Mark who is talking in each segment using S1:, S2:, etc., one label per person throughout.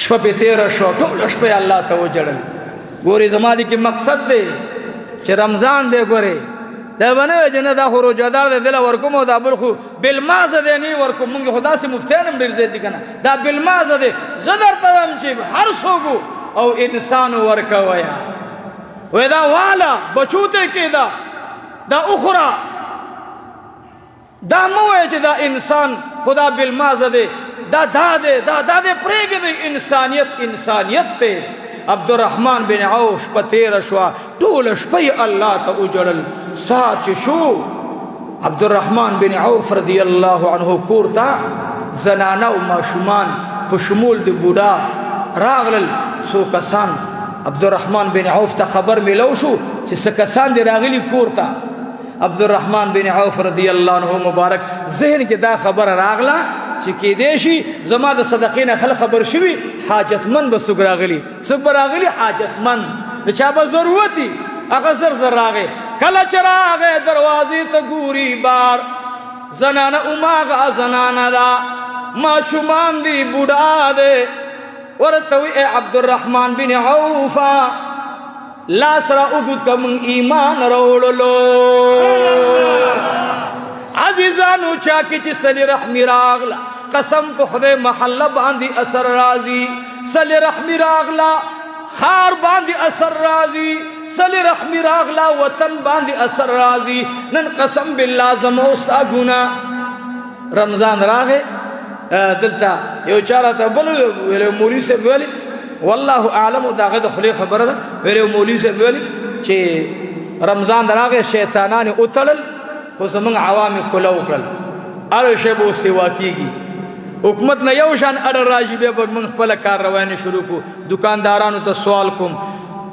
S1: شپه پې تېره شوه ټوله شپه یې الله ته وجړل. ګورې زما دې کې مقصد دی چې رمضان دی. ګورې دا به نه وایي چې نه دا خو روژهدار دی دله ورکوم او دا بل خو بالمازه دی نه یې ورکوم. مونږ خو داسې مفتیان هم ډېر زیات دي که نه دا بالمازه دی. زه درته وایم چې هر څوک او انسان ورکویه وی دا والا بچو ته کېده دا اخرى دا مو وایه چې دا انسان خدا بالمازه دی دا دی پرېږدئ انسانیت دی. عبدالرحمن بن عوف په تېره شوه ټوله شپه یې الله ته وجړل. سهار چې شو عبدالرحمن بن عوف رضی الله عنه کور ته زنانه او ماشومان په شمول د بوډا راغلل. څو کسان عبدالرحمن بن عوف ته خبر میلو شو چې څه کسان دې راغلي کور ته. عبدالرحمن بن عوف رضی الله عنه مبارک ذهن کې دا خبره راغله چې کېدی شي زما د صدقې نه خلک خبر شوي حاجتمند به څوک راغلي حاجتمند د چا به ضرورت وي هغه زر زر راغی. کله چې راغی دروازې ته ګوري بار زنانه هماغه زنانه ده ماشومان دي بوډا دی. ورته وی ای عبدالرحمن بن عوفه لاس را اوږد که مونږ ایمان راوړلو. عزیزانو چا کې چې صلې رحمي راغله قسم په خدای محله باندې اثر راځي. صلې رحمي راغله خار باندې اثر راځي. صلې رحمي راغله وطن باندې اثر راځي. نن قسم بالله زما او ستا ګناه رمضان راغی دلته یو چا راته بل ویلی مولوي صاحب ویلي والله اعلم د هغه د خولې خبره ده ویلی مولوي صاحب ویلي چې رمضان راغی شیطانان یې وتړل خو زمونږ عوام یې کوله وکړل. هر شی به اوس سیوا کېږي حکومت نه یو شان اډر راشي بیا به موږ خپله کار روانې شروع کړو. دکاندارانو ته سوال کوم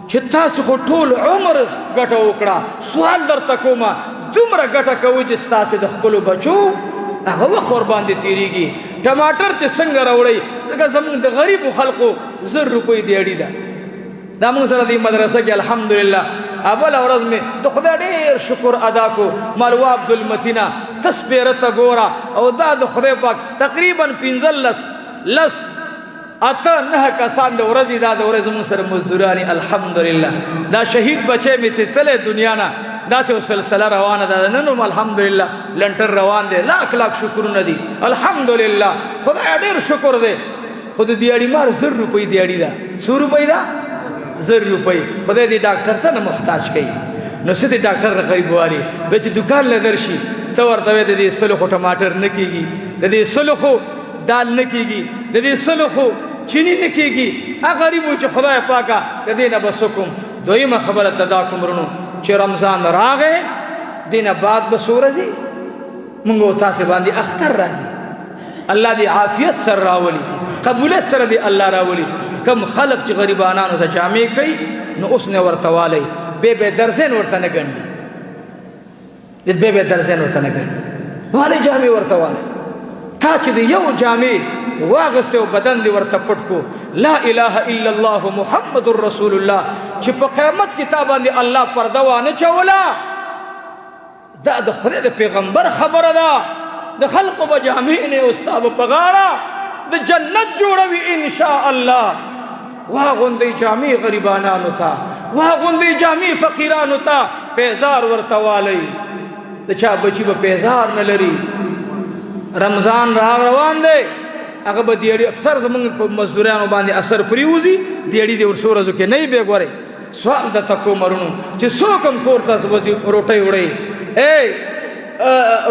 S1: چې تاسو خو ټول عمر ګټه وکړه سوال درته کومه دومره ګټه کوئ چې ستاسې د خپلو بچو هغه وخت ورباندې تېرېږي. ټماټر چې څنګه راوړئ ځکه زموږ د غریبو خلقو 1000 روپۍ دیاړي ده. دا موږ سره د مدرسه کې الحمدلله اوله ورځ مې د خدای ډېر شکر ادا کو. مالوا عبدالمتینه ته سپېره ته ګوره او دا د خدای پاک تقریبا 15 اته 9 کسان د ورځې دا د ورځې زموږ سره مزدورانې الحمدلله. دا شهید بچی مې تللی دنیا نه داسې یو سلسله روانه ده. نن هم الحمدلله لنټر روان دی. لاک شکرونه دي الحمدلله. خدای ډېر شکر دی. خو د دیاړي مار 1000 روپۍ دیاړي ده. څو روپۍ ده 1000 روپۍ. خدای دې ډاکټر ته نه محتاج کوي. نو څه دې ډاکټر نه غریبوالي بیا چې دکان له درشي ته ورته وایې د دې سلو خو ټماټر نه کېږي د دې سلو خو دال نه کېږي د دې سلو خو چینی نه کېږي. هغه غریب و چې خدای پاکه د دې نه به څه کوم. دویمه خبره ته دا کوم رونو چې رمضان راغی دې نه بعد به څو ورځې مونږ او تاسې باندې اختر راځي. الله دې عافیت سره راولي قبولیت سره دې الله راولي. کم خلق چې غریبانانو ته جامې کوي نو اوس نه ورته والی بې درزین ورته نه ګنډي بې درزین ورته نه ګنډي والې جامې ورته والی. تا چې د یو جامې واغستې او بدن دې ورته پټ کو لا اله الا الله محمد رسول الله چې په قیامت کې تا باندې الله پرده وانه چوله. دا د خدای د پیغمبر خبره ده. د خلقو به جامې نه او ستا به په غاړه د جنت جوړوي انشاء الله. واغوندې جامې غریبانانو ته واغوندې جامې فقیرانو ته پیزار ورته والی. د چا بچي به پیزار نه لري. رمضان روان دی هغه به دیاړي اکثر زمونږ په مزدورانو باندې اثر پرېوځي. دیاړي دې ورڅو ورځو کې نه وي بیا ګورئ سوال درته کوم رونو چې څوک هم کور ته وځي روټۍ وړئ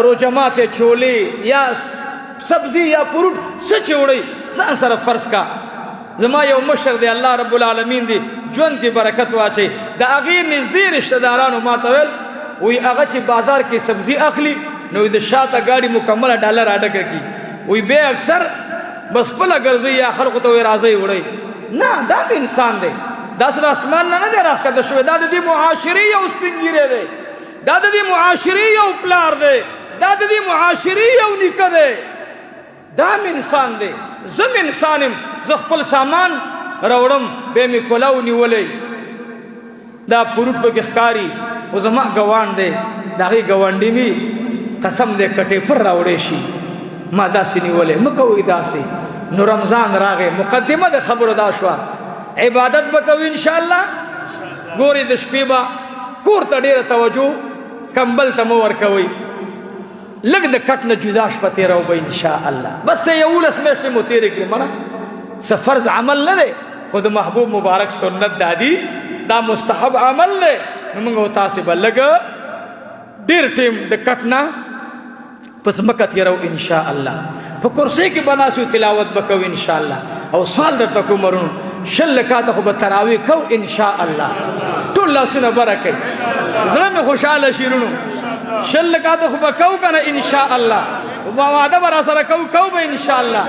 S1: روژه ماتې چولې یا سبزي یا فروټ څه چې وړئ ځان سره فرض کا. زما یو مشر دی الله رب العالمین دی ژوند کې برکت واچوي. د هغې نږدې رشته دارانو ما ته ویل وی هغه چې بازار کې سبزي اخلي نو د شاته ګاډي مکمله ډالر اډکه کي وی بیا اکثر بس خپله ګرځئ یا خلقو ته وی راځئ وړئ. نه دا انسان دی داسې د اسمان نه دی راښکته شوی. دا د دې معاشرې یو سپین ږیری دی. دا د دې معاشرې یو پلار دی. دا د دې معاشرې یو نیکه دی. دا انسان دی. زم انسان یم. زه خپل سامان راوړم بیا مې کولو نیولی دا پروټ پکې ښکاري خو زما ګاونډ دی د هغې ګاونډي مې قسم دی کټې پر راوړی شي ما داسې نیولی مه کوئ داسې نو رمضان راغې مقدمه د خبرو دا شوه عبادت به کوي انشاءالله ګورې د شپې به کور ته ډېره توجه کمبل ته مه ورکوئ لږ د کټ نه جدا شپه تېروه به انشاءالله بس ته 11 میاشتې مو تېرې کړې منه څه فرض عمل نه دی خو د محبوب مبارک سنت دا دي دا مستحب عمل دی نو موږ او تاسې به لږ ډېر ټیم د کټ نه پس مکه تېرو انشاءالله په کرسۍ کې به ناست تلاوت به کوو انشاءالله او سوال درته کوم ورونو 6 رکعاته خو به تراویح کوو انشاءالله ټول لاسونه بره کوي زړه مې خوشحاله شي ورونو 6 رکعاته خو به کوو که نه انشاءالله واده به را سره کوو به انشاءالله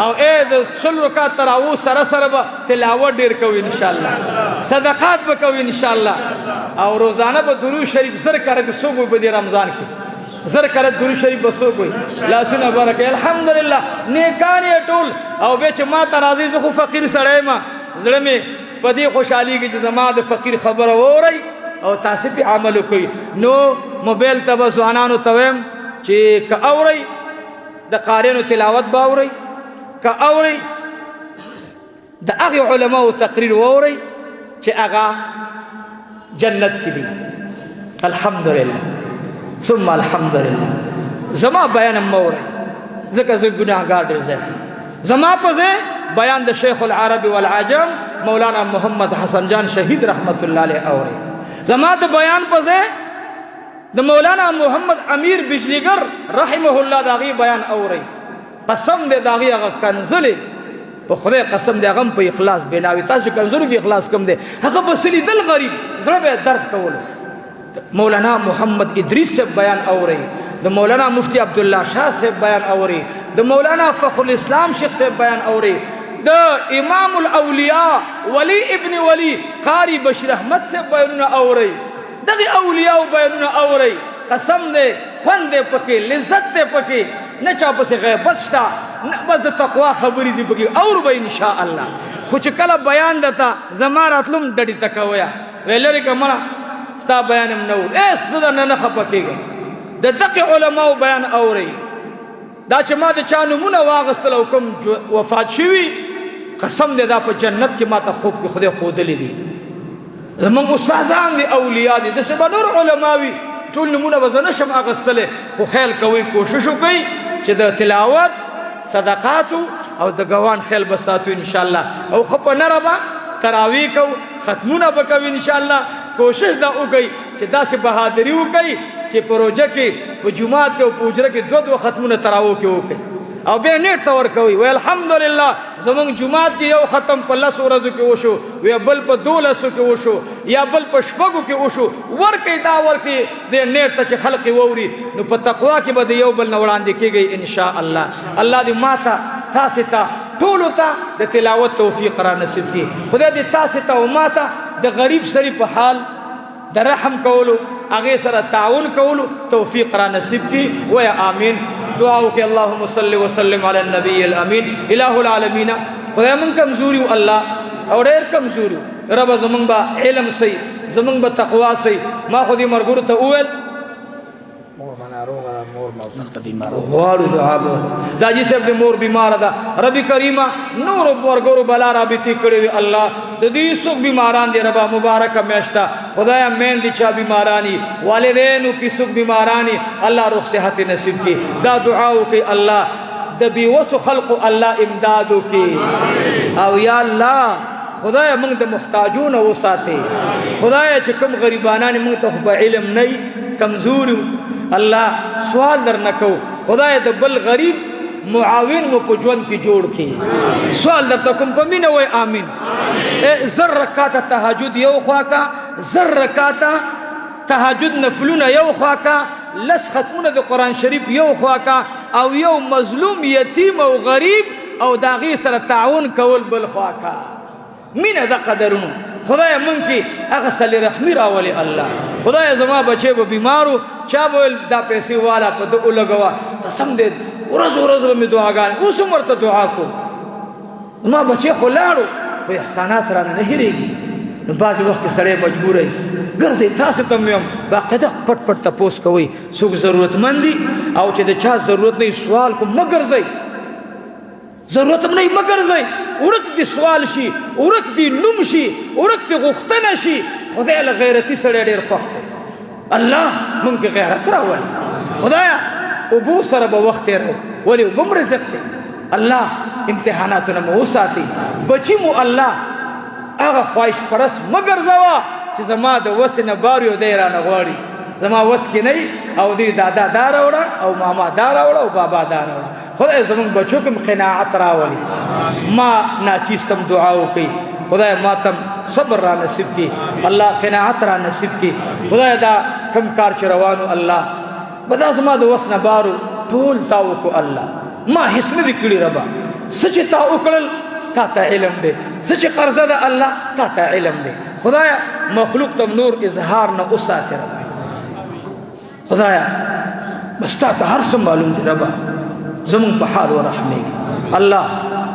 S1: او د 6 رکعات تراویح سره سره به تلاوت ډېر کوو انشاءالله صدقات به کوو انشاءالله او روزانه به درود شریف زر کرے څوک به په دې رمضان کې زر کرے درود شریف به څوک وي لاسونه بره کوي الحمدلله نیکان یې ټول او بیا چې ما ته راځي زه خو فقیر سړی یم زړه مې په دې خوشحالېږي چې زما د فقیر خبره واورئ او تاسې پې عمل وکړئ نو موبایل ته به ځوانانو ته وایم چې که اورئ د قاریانو تلاوت به اورئ که اورئ د هغې علماو تقریر واورئ چې هغه جنت کې دي الحمدلله ثم الحمدلله زما بیان مه اورئ ځکه زه ګناهګار ډېر زیات زما په ځای بیان د شیخ العرب والعجم مولانا محمد حسن جان شهید رحمت الله علیه اورئ زما د بیان په ځای د مولانا محمد امیر بجلیگر رحمه الله د هغې بیان اورئ قسم دی د هغې هغه کنزلې په خدای قسم دی هغه هم په اخلاص بناوي تاسو کنزلو کې اخلاص کم دی هغه به څه لیدل غریب زړه به درد کولو مولانا محمد ادریس صاحب بیان اورئ د مولانا مفتی عبدالله شاه صاحب بیان اورئ د مولانا فخر الاسلام شیخ صاحب بیان اورئ د امام الاولیاء ولی ابن ولی قاری بشیر احمد صاحب بیانونه اورئ دغه اولیاء بیانونه اورئ قسم دی خوند دی پکې لذت دی پکې نه چا پسې غیبت شته نه بس د تقوا خبرې دي پکې اور به انشاءالله خو چې کله بیان درته زما راتلم ډډې ته کویه وی لرې که مړه ستا بیان هم نه ور زه درنه نه خفه کېږم د دقې علماو بیان اورئ دا چې ما د چا نومونه واغېستل او کوم وفات شوي قسم دی دا په جنت کې ما ته خوب کې خدای ښودلی دي زموږ استادان دي اولیاء دي داسې به نور علما وي ټول نومونه به زه نشم اخیستلی خو خیال کوئ کوشش وکئ چې د تلاوت صدقاتو او د ګوان خیال به ساتو انشاءالله او ښه په نره به تراویح کوو ختمونه به کوو انشاءالله کوشش دا وکئ چې داسې بهادري وکئ چې په روژه کې په جومات کې او په حجره کې 2 ختمونه تراویح کې وکئ او بیا نیټ ته ورکوئ وی الحمدلله زمونږ جومات کې یو ختم په 10 ورځو کې وشو یا بل په 12 کې وشو یا بل په 6 کې وشو ورکئ دا ورکئ دې نیټ ته چې خلق ووري نو په تقوا کې به د یو بل نه وړاندې کېږئ انشاءالله الله دې ما ته تاسې ته ټولو ته د تلاوت توفیق را نصیب کړي خدای دې تاسې ته او ما ته د غریب سړي په حال د رحم کولو هغې سره تعاون کولو توفیق را نصیب کړي ویا آمین دعا وکړئ اللهم صل وسلم علی النبی الامین الہ العالمین خدای موږ کمزوري یو الله او ډېر کمزوري یو ربه زموږ به علم صحیح زموږ به تقوا صحیح ما خو دې ملګرو ته وویل غواړو دعا به دا حاجي صاحب د مور بیماره ده ربي کریمه نورو ملګرو بلا رابطې کړې وي الله د دې څوک بیماران دي ربه مبارکه میاشت ده خدایه میندې چا بیمارانی والدینو کې څوک بیمارانی الله روغ صحت نصیب کړي دا دعا وکړئ الله د بېوسو خلقو الله امداد وکړي او یا الله خدای موږ د محتاجونو وساتي خدای چې کوم غریبانان موږ ته په علم نه کمزور الله سوال در نکو خدای د بل غریب معاون مو په ژوند کې جوړ کړي سوال درته کوم په مینه وای آمین زر رکعاته تهجد یو خوا کا زر رکعاته تهجد نفلونه یو خوا کا لس ختمونه د قرآن شریف یو خوا کا او یو مظلوم یتیم او غریب او د هغې سره تعاون کول بل خوا کا مینه د قدرونو خدای مونږ کې هغه صلې رحمي راولي الله خدای زما بچی به بیمارو چا به ویل دا پیسې والا په ده ولګوه قسم دی ورځ ورځ به مې دعاګانې اوس هم ورته دعا کوم زما بچی خو لاړو خو احسانات رانه نه هېرېږي نو بعضې وخت کې سړی مجبوری ګرځئ تاسې ته مې هم باقاعده پټ پټ تپوس کوئ څوک ضرورتمند دي او چې د چا ضرورت نه سوال کوم مه ګرځئ ضرورت هم نه مگر ځئ ورک دي سوال شي ورک دي نوم شي ورک دي غوښتنه شي خدای له غیرتي سړی ډېر خوښ دی الله موږ کې غیرت راولي خدایه اوبو سره به وخت تېروو ولې اوبه هم رزق دی الله امتحاناتونه مو وساتي بچي مو الله هغه خواهش پرست مه ګرځوه چې زما د وس نه بار یو دی رانه غواړي زما وس کې نه او دوی دادا دا راوړه او ماما دا راوړه او بابا دا راوړه خدای زمونږ بچو کې قناعت راولي ما ناچیستم دعا وکړي خدای ما تم صبر را نصیب کړي الله قناعت را نصیب کړي خدای دا کم کار چې روانو الله بدا زما د وس نه بارو ټول تا وکړو الله ما هیڅ نه دي کړي ربه څه چې تا وکړل تا ته علم دی څه چې قرضه ده الله تا ته علم دی خدایا مخلوق ته نور اظهار نه وساتې ربه خدایا بس تا ته هر څه معلوم دی ربه زمون په حال ورحمېږي الله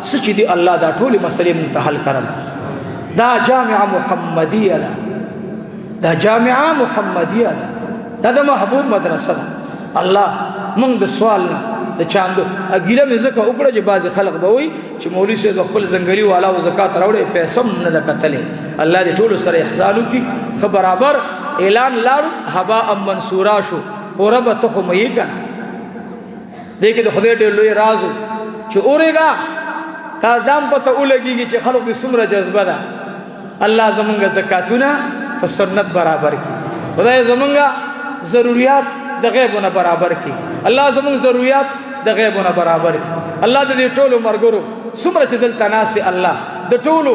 S1: څه چې دی الله دا ټولې مسلې مونږ ته حل کړله دا جامعه محمدیه ده دا جامعه محمدیه ده دا د محبوب مدرسه ده الله مونږ د سوال نه د چاندو اګیله مې ځکه وکړه چې بعضې خلق به وایي چې مولوي صاحب د خپل ځنګلي والا و زکات راوړی پیسه هم نه ده کتلې الله دې ټولو سره احسان وکړي ښه برابر اعلان لاړو هباء منصورا شو خو ربه ته خو مې که نه دې کې د خدای ډېر لوی راز و چې اورېږه تا دام پته ولګېږي چې خلق کې څومره جذبه ده الله زمونږ زکاتونه په سنت برابر کړي خدای زمونږ ضروریات د غیبونه برابر کړي الله زمونږ ضروریات د غیبونه برابر کړي الله د دې ټولو ملګرو څومره چې دلته ناست دي الله د ټولو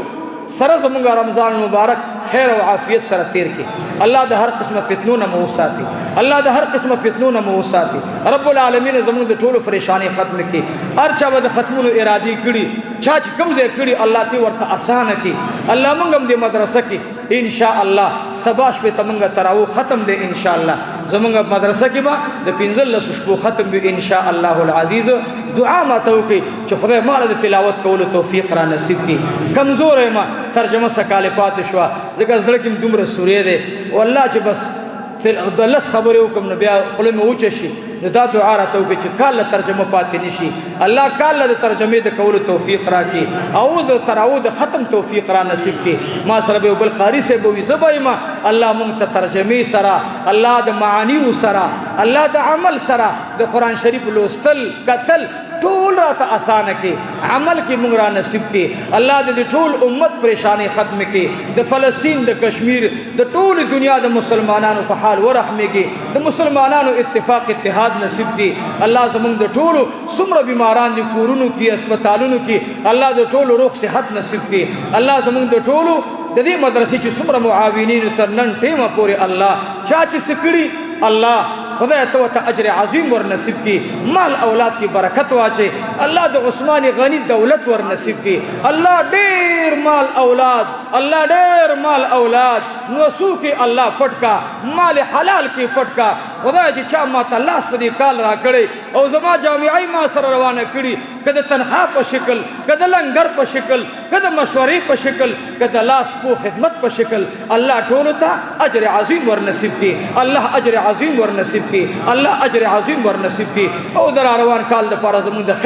S1: سره زمونږ رمضان مبارک خیر او عافیت سره تیر کړي الله د هر قسمه فتنو نه مو وساتي الله د هر قسمه فتنو نه مو وساتي رب العالمین زمونږ د ټولو پریشانی ختم کړي هر چا به د ختمونو ارادي کړي چا چې کوم ځای کړي الله تی ورته اسانه کړي الله موږ هم دې مدرسه کې ان شاء الله سبا شپې ته موږ تراویح ختم دی ان شاء الله زمونږ مدرسه کې به د 15 شپو ختم وي ان شاء الله العزیز دعا ماته وکړي چې خدای ماله د تلاوت کولو توفیق را نصیب کړي کمزور یم ترجمه سکاله پاتې شوه ځکه زړه کې دومره سورې دی والله چې بس د لس خبرې وکړم نو بیا خوله مې وچه شي نو دا دعا راته وکړي چې کال له ترجمه پاتې نه شي الله کال له د ترجمې د کولو توفیق راکړي او د تراویح د ختم توفیق را نصیب کړي ما سره به یو بل قاري صاحب به وي زه به یم الله موږ ته ترجمې سره الله د معانیو سره الله د عمل سره د قرآن شریف لوستل کتل ټول راته اسانه کې عمل کې موږ را نصیب کې الله دې ټول امت پریشانی ختم کې د فلسطین د کشمیر د ټول دنیا د مسلمانانو په حال ورحمېږي د مسلمانانو اتفاق اتحاد نصیب کې الله زموږ د ټولو څومره بیماران دي کورونو کې اسپیټالونو کې الله د ټولو روغ صحت نصیب کې الله زموږ د ټولو د دې مدرسې چې څومره معاونین تر نن ټیمه پورې الله چا چې سکړي الله خدای ته ته اجر عظیم ور نصیب کی مال اولاد کی برکت واچي الله د عثمان غنی دولت ور نصیب کی الله ډیر مال اولاد الله ډیر مال اولاد نوسو کی الله پټکا مال حلال کی پټکا خدای چې چا ما ته لاس په دې کال را کړی او زما جامعي ما سره روانه کړي کده تنخواه په شکل کده لنګر په شکل کده مشورې په شکل کده لاس په خدمت په شکل الله ټول ته اجر عظیم ور نصیب کی الله اجر عظیم ور نصیب کی الله اجر عظیم ور نصیب کی او در روان کال د پاره زموږ د